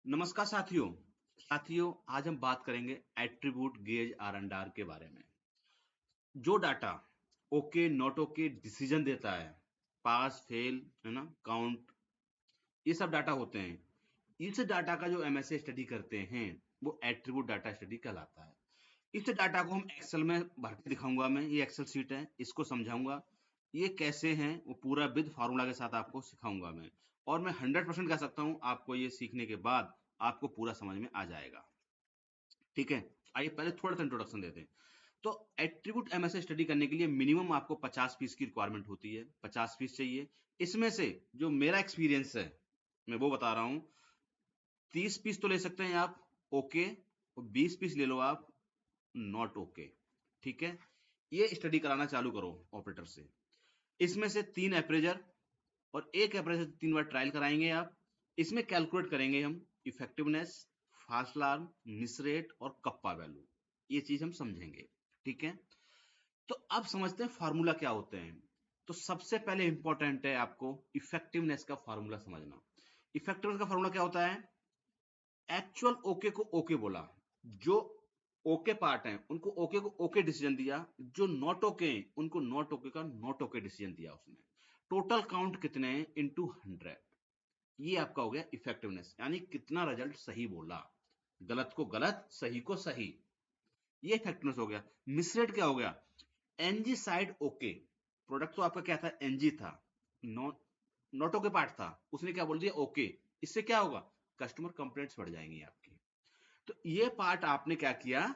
नमस्कार साथियों। आज हम बात करेंगे attribute gauge R and R के बारे में। जो data okay not okay decision देता है, पास फेल है ना, काउंट, ये सब डाटा होते हैं। इस डाटा का जो एमएसए स्टडी करते हैं वो एट्रीब्यूट डाटा स्टडी कहलाता है। इस डाटा को हम एक्सेल में भर के दिखाऊंगा। मैं ये एक्सेल शीट है, इसको समझाऊंगा ये कैसे हैं, वो पूरा विद फार्मूला के साथ आपको सिखाऊंगा मैं। और मैं 100% कह सकता हूँ आपको ये सीखने के बाद आपको पूरा समझ में आ जाएगा। ठीक है, आइए पहले थोड़ा सा इंट्रोडक्शन देते हैं। तो एट्रीब्यूट एमएसए स्टडी करने के लिए मिनिमम आपको 50 पीस की रिक्वायरमेंट होती है। 50 पीस चाहिए। इसमें से जो मेरा एक्सपीरियंस है मैं वो बता रहा हूँ। 30 पीस तो ले सकते हैं आप ओके, और 20 पीस ले लो आप नॉट ओके। ठीक है, ये स्टडी कराना चालू करो ऑपरेटर से। इसमें से 3 अप्रेजर और एक अप्रेजर 3 बार ट्रायल कराएंगे आप। इसमें कैलकुलेट करेंगे हम effectiveness, fast alarm, miss rate और कप्पा वैल्यू। ये चीज हम समझेंगे। ठीक है, तो अब समझते हैं फार्मूला क्या होते हैं। तो सबसे पहले इंपॉर्टेंट है आपको इफेक्टिवनेस का फार्मूला समझना। इफेक्टिवनेस का फार्मूला क्या होता है? एक्चुअल ओके को ओके बोला, जो ओके पार्ट है उनको ओके को ओके डिसीजन दिया, जो नॉट ओके हैं उनको नॉट ओके का नॉट ओके डिसीजन दिया उसने। टोटल काउंट कितने हैं इनटू 100। ये आपका हो गया इफेक्टिवनेस, यानी कितना रिजल्ट सही बोला, गलत को गलत, सही को सही। ये इफेक्टिवनेस हो गया। मिसरेट क्या हो गया? एनजी साइड ओके, प्रोडक्ट तो आपका क्या था, एनजी था, नॉट ओके पार्ट था, उसने क्या बोल दिया, ओके। इससे क्या होगा? कस्टमर कंप्लेंट्स बढ़ जाएंगी आपकी। तो ये पार्ट आपने क्या किया,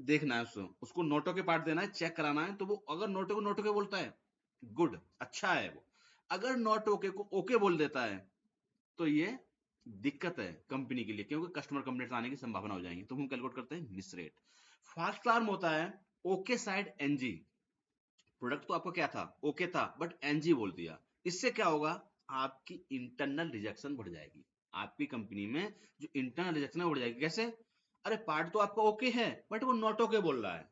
देखना है उसको नोटो के पार्ट देना है, चेक कराना है। तो वो अगर नोटो को नोटो के बोलता है, गुड, अच्छा है वो। अगर नॉट ओके को ओके बोल देता है तो ये दिक्कत है कंपनी के लिए, क्योंकि कस्टमर कंप्लेंट्स आने की संभावना हो जाएंगी। तो हम कैलकुलेट करते हैं मिस रेट। फास्ट अलार्म होता है ओके साइड एनजी, प्रोडक्ट तो आपका क्या था, ओके था, बट एनजी बोल दिया। इससे क्या होगा? आपकी इंटरनल रिजेक्शन बढ़ जाएगी। आपकी कंपनी में जो इंटरनल रिजेक्शन है बढ़ जाएगी। कैसे? अरे पार्ट तो आपका ओके है बट वो नॉट ओके बोल रहा है।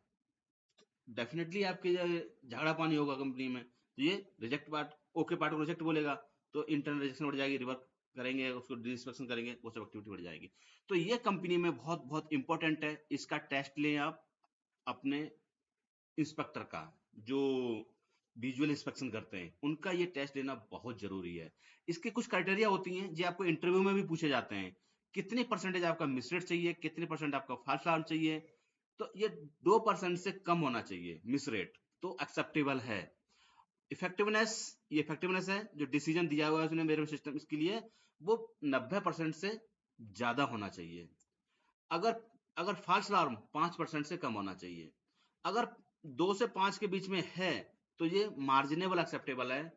डेफिनेटली आपके झगड़ा पानी होगा कंपनी में। तो ये रिजेक्ट पार्ट, ओके पार्ट को रिजेक्ट बोलेगा, तो इंटरनल रिजेक्शन बढ़ जाएगी, रिवर्क करेंगे, उसको डिसइंस्पेक्शन करेंगे, वो सब एक्टिविटी बढ़ जाएगी। तो ये कंपनी में बहुत बहुत इंपॉर्टेंट है। इसका टेस्ट लें आप अपने इंस्पेक्टर का, जो विजुअल इंस्पेक्शन करते हैं उनका ये टेस्ट लेना बहुत जरूरी है। इसके कुछ क्राइटेरिया होती हैं जो आपको इंटरव्यू में भी पूछे जाते हैं। कितनी परसेंटेज आपका मिसरेट चाहिए, कितनी परसेंट आपका फास्ट अलार्म चाहिए। तो ये 2% से कम होना चाहिए मिस रेट, तो एक्सेप्टेबल है। इफेक्टिवनेस, ये इफेक्टिवनेस है जो डिसीजन दिया हुआ है उसने मेरे सिस्टम इसके लिए, वो 90% से ज्यादा होना चाहिए। अगर अगर फास्ट अलार्म 5% से कम होना चाहिए। अगर 2 से 5 के बीच में है तो ये मार्जिनेबल एक्सेप्टेबल है।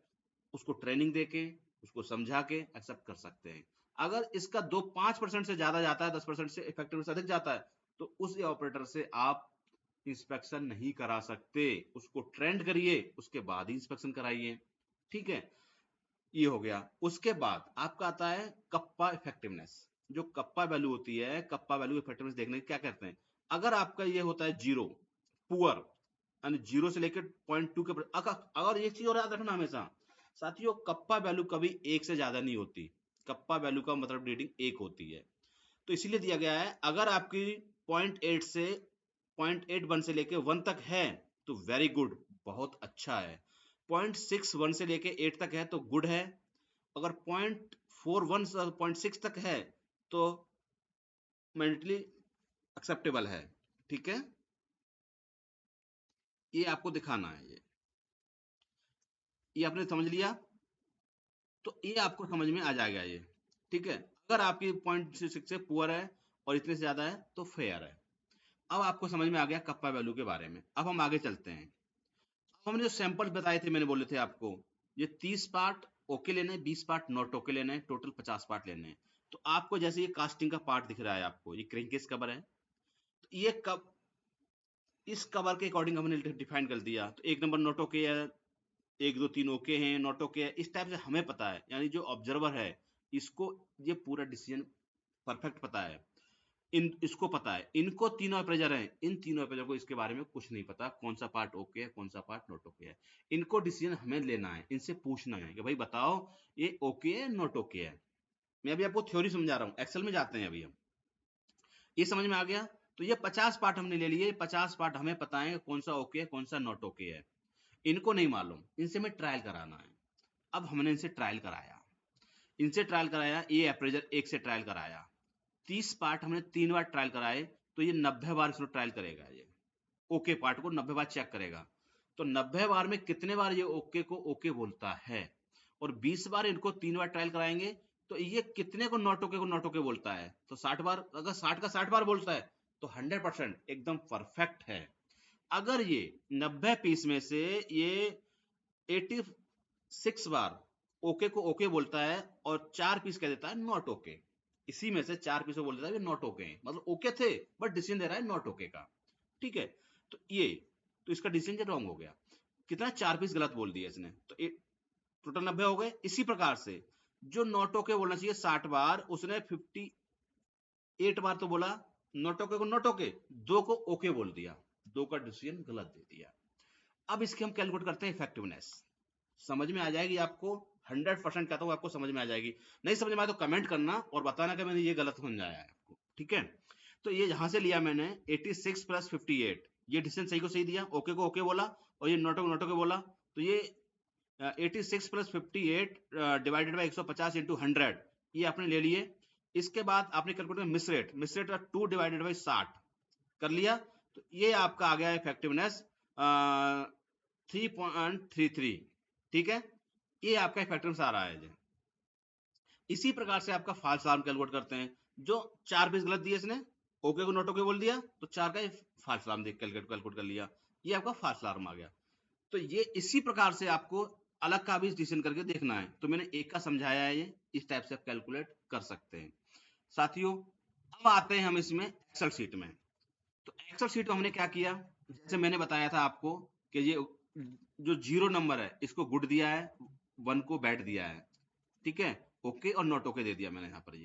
उसको ट्रेनिंग देके, उसको समझा के एक्सेप्ट कर सकते हैं। अगर इसका 5% से ज्यादा जाता है, 10% से इफेक्टिवनेस अधिक जाता है, तो उस ऑपरेटर से आप इंस्पेक्शन नहीं करा सकते। उसको ट्रेंड करिए, उसके बाद ही इंस्पेक्शन कराइए। ठीक है, ये हो गया। उसके बाद आपका आता है कप्पा इफेक्टिवनेस। जो कप्पा वैल्यू होती है, कप्पा वैल्यू इफेक्टिवनेस देखने के क्या करते हैं। अगर आपका ये होता है जीरो, पुअर, यानी जीरो से लेकर 0.2 के अगर एक चीज और याद रखना हमेशा साथियों, कप्पा वैल्यू कभी एक से ज्यादा नहीं होती। कप्पा वैल्यू का मतलब रीडिंग एक होती है। तो इसीलिए दिया गया है, अगर आपकी 0.8 से 0.81 से लेके 1 तक है तो वेरी गुड, बहुत अच्छा है। 0.61 से लेके 8 तक है तो गुड है। अगर 0.41 से 0.6 तक है तो मैंडेटली एक्सेप्टेबल है। ठीक है, ये आपको दिखाना है। ये आपने समझ लिया, तो ये आपको समझ में आ जाएगा ये। ठीक है, अगर आपकी 0.6 से पुअर है और इतने से ज्यादा है तो फेयर है। अब आपको समझ में आ गया कप्पा वैल्यू के बारे में। अब हम आगे चलते हैं। अब हमने जो सैंपल बताए थे, मैंने बोले थे आपको, ये 30 पार्ट ओके लेने हैं, 20 पार्ट नॉट ओके लेने हैं, टोटल 50 पार्ट लेने हैं। तो आपको जैसे ये कास्टिंग का पार्ट दिख रहा है, आपको ये क्रेंकेस कवर है, तो ये कब, इस कवर के अकॉर्डिंग हमने डिफाइन कर दिया। तो एक नंबर नॉट ओके है, 1 2 3 ओके हैं, नॉट ओके है, इस टाइप से हमें पता है। यानी जो ऑब्जर्वर है इसको ये पूरा डिसीजन परफेक्ट पता है। इन इसको पता है, इनको तीनों अप्रेजर हैं, इन तीनों अप्रेजर को इसके बारे में कुछ नहीं पता, कौन सा पार्ट ओके है, कौन सा पार्ट नॉट ओके है। इनको डिसीजन हमें लेना है, इनसे पूछना है कि भाई बताओ ये ओके है नॉट ओके है। मैं अभी आपको थ्योरी समझा रहा हूँ, एक्सेल में जाते हैं अभी हम। ये समझ में आ गया? तो ये 50 पार्ट हमने ले लिए, 50 पार्ट हमें पता है कौन सा ओके है कौन सा नॉट ओके है। इनको नहीं मालूम, इनसे हमें ट्रायल कराना है। अब हमने इनसे ट्रायल कराया, ये अप्रेजर 1 से ट्रायल कराया, 30 पार्ट हमने 3 बार ट्रायल कराए, तो ये 90 बार इसको ट्रायल करेगा। ये ओके पार्ट को 90 बार चेक करेगा। तो 90 बार में कितने बार ये ओके को ओके बोलता है, और 20 बार इनको 3 बार ट्रायल कराएंगे, तो ये कितने को नॉट ओके बोलता है। तो 60 बार, अगर 60 का 60 बार बोलता है तो 100% एकदम परफेक्ट है। अगर ये 90 पीस में से ये 86 बार ओके को ओके बोलता है और 4 पीस कह देता है नॉट ओके, इसी में से 4 पीस बोल देता है नॉट ओके है, मतलब ओके थे बट डिसीजन दे रहा है नॉट ओके का। ठीक है, तो इसका डिसीजन रॉन्ग हो गया। कितना? 4 पीस गलत बोल दिया इसने, तो टोटल 90 हो गए। इसी प्रकार से जो नॉट ओके बोलना चाहिए 60 बार, उसने 58 बार तो बोला नॉट ओके को नॉट ओके, 2 को ओके बोल दिया, 2 का डिसीजन गलत दे दिया। अब इसकी हम कैलकुलेट करते हैं इफेक्टिवनेस। समझ में आ जाएगी आपको, 100% कहता हूँ आपको समझ में आ जाएगी। नहीं समझ में आया तो कमेंट करना और बताना कि मैंने ये गलत समझाया है आपको। ठीक है, तो ये यहां से लिया मैंने 86 प्लस 58, ये डिसीजन सही को सही दिया, ओके को ओके बोला, और ये नॉट ओके बोला, तो ये 86 प्लस 58 डिवाइडेड बाई 150 इंटू 100, ये आपने ले लिए। इसके बाद आपने calculate miss rate 2 divided by 60 कर लिया, तो ये आपका आ गया इफेक्टिवनेस 3.33। ठीक है, ये आपका इफेक्टिवनेस आ रहा है जी। इसी प्रकार से आपका फॉल्स अलार्म कैलकुलेट करते हैं। जो 4 पीस गलत दिए इसने, ओके को नॉट ओके बोल दिया, तो 4 का फॉल्स अलार्म देख कैलकुलेट कर लिया, ये आपका फॉल्स अलार्म आ गया। तो ये इसी प्रकार से आपको अलग का भी डिसीजन करके देखना है। तो मैंने एक का समझाया है, ये इस टाइप से आप कैलकुलेट कर सकते हैं साथियों। अब आते हैं हम इसमें एक्सेल शीट में। तो एक्सेल शीट में हमने क्या किया, जैसे मैंने बताया था आपको कि ये जो 0 नंबर है इसको गुड दिया है, 1 को बैड दिया है। ठीक है, ओके और नॉट ओके दे दिया मैंने यहाँ पर,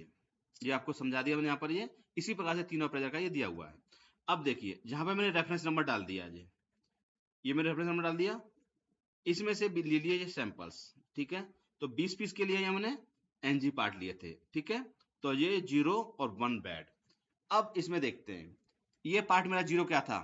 ये आपको समझा दिया मैंने यहाँ पर। ये इसी प्रकार से तीनों अप्रेजर का ये दिया हुआ है। अब देखिए जहां पे मैंने रेफरेंस नंबर डाल दिया, ये मैंने रेफरेंस नंबर डाल दिया, इसमें से ले लिए ये सैंपल्स। ठीक है, तो 20 पीस के लिए हमने एनजी पार्ट लिए थे। ठीक है, तो ये 0 और 1 बैड। अब इसमें देखते हैं, ये पार्ट मेरा 0 क्या था,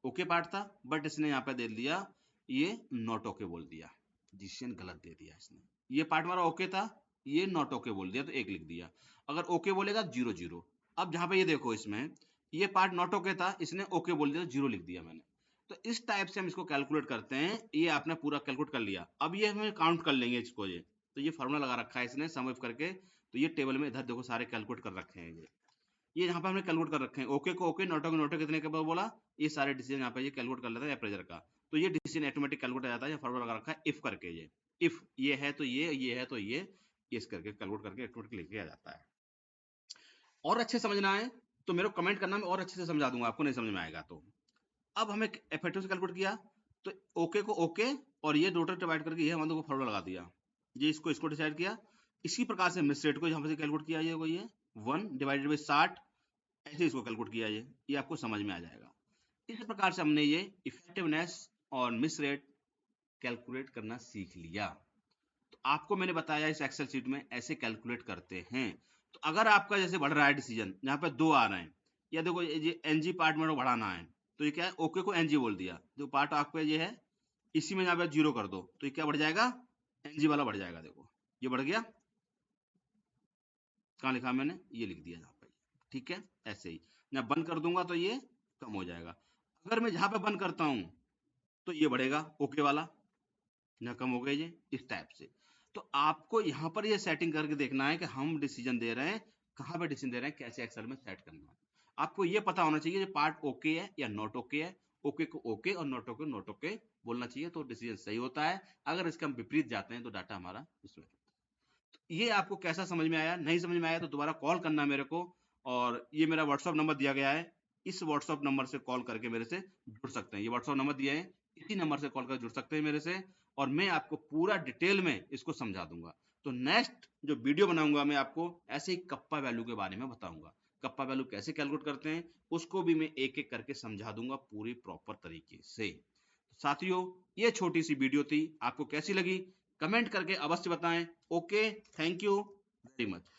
ओके पार्ट था, बट इसने यहाँ पे दे दिया ये नॉट ओके बोल दिया, डिसीजन गलत दे दिया इसने। ये पार्ट हमारा ओके था, ये नॉट ओके बोल दिया, तो 1 लिख दिया। अगर ओके बोलेगा 0 0। अब जहां पे ये देखो, इसमें ये पार्ट नॉट ओके था, इसने ओके बोल दिया, 0 लिख दिया मैंने। तो इस टाइप से हम इसको कैलकुलेट करते हैं। ये आपने पूरा कैलकुलेट कर लिया, अब ये हम काउंट कर लेंगे इसको। ये तो ये फॉर्मूला लगा रखा है इसने सम करके, तो ये टेबल में इधर देखो सारे कैलकुलेट कर रखे हैं। ये यहाँ पे हमने कैलकुलेट कर रखे हैं, ओके को ओके, नॉट ओके कितने के बाद बोला, ये सारे डिसीजन यहाँ पे ये कैलकुलेट कर लेता है अप्रेजर का। तो ये डिसीजन ऑटोमेटिक कैलकुलेट आ जाता है, फॉर्मूला लगा रखा है इफ करके। ये इफ ये है तो ये है तो ये इस करके कैलकुलेट करके ऑटोमेटिक लेके आ जाता है। और अच्छे समझना है तो मेरे को कमेंट करना, मैं और अच्छे से समझा दूंगा आपको, नहीं समझ में आएगा तो। अब हमें इफेक्टिव से कैलकुलेट किया, तो ओके को ओके और ये टोटल डिवाइड करके ये हमने को फॉर्मूला लगा दिया, ये इसको डिसाइड किया। इसी प्रकार से मिस रेट को यहाँ पे कैलकुलेट किया, ये 1 डिवाइडेड बाई 60, ऐसे इसको कैलकुलेट किया। ये आपको समझ में आ जाएगा। इस प्रकार से हमने ये इफेक्टिवनेस और मिस रेट कैलकुलेट करना सीख लिया। तो आपको मैंने बताया इस एक्सेल शीट में ऐसे कैलकुलेट करते हैं। तो अगर आपका जैसे बढ़ रहा है डिसीजन, यहाँ पे 2 आ रहे हैं, या देखो ये एनजी पार्ट में बढ़ाना है, तो ये क्या है, ओके को एनजी बोल दिया, जो पार्ट आपका ये है इसी में यहाँ पे 0 कर दो, तो ये क्या बढ़ जाएगा, एनजी वाला बढ़ जाएगा। देखो ये बढ़ गया, कहाँ लिखा मैंने, ये लिख दिया यहाँ पे। ठीक है, ऐसे ही मैं बंद कर दूंगा तो ये कम हो जाएगा। अगर मैं जहां पे बंद करता हूं तो ये बढ़ेगा, ओके वाला यहाँ कम हो गया, ये इस टाइप से। तो आपको यहाँ पर ये सेटिंग करके देखना है कि हम डिसीजन दे रहे हैं, कहाँ पे डिसीजन दे रहे हैं, कैसे एक्सेल में सेट करना है। आपको ये पता होना चाहिए पार्ट ओके है या नॉट ओके है, ओके को ओके और नॉट ओके बोलना चाहिए, तो डिसीजन सही होता है। अगर इसके हम विपरीत जाते हैं तो डाटा हमारा इसमें। ये आपको कैसा समझ में आया, नहीं समझ में आया तो दोबारा कॉल करना मेरे को, और ये मेरा व्हाट्सअप नंबर दिया गया है, इस व्हाट्सअप नंबर से कॉल करके मेरे से जुड़ सकते हैं। ये व्हाट्सअप नंबर दिया है, इसी नंबर से कॉल कर जुड़ सकते हैं मेरे से, और मैं आपको पूरा डिटेल में इसको समझा दूंगा। तो नेक्स्ट जो वीडियो बनाऊंगा मैं आपको ऐसे ही कप्पा वैल्यू के बारे में बताऊंगा, कप्पा वैल्यू कैसे कैलकुलेट करते हैं उसको भी मैं एक एक करके समझा दूंगा पूरी प्रॉपर तरीके से। साथियों ये छोटी सी वीडियो थी, आपको कैसी लगी कमेंट करके अवश्य बताएं। Okay, thank you very much.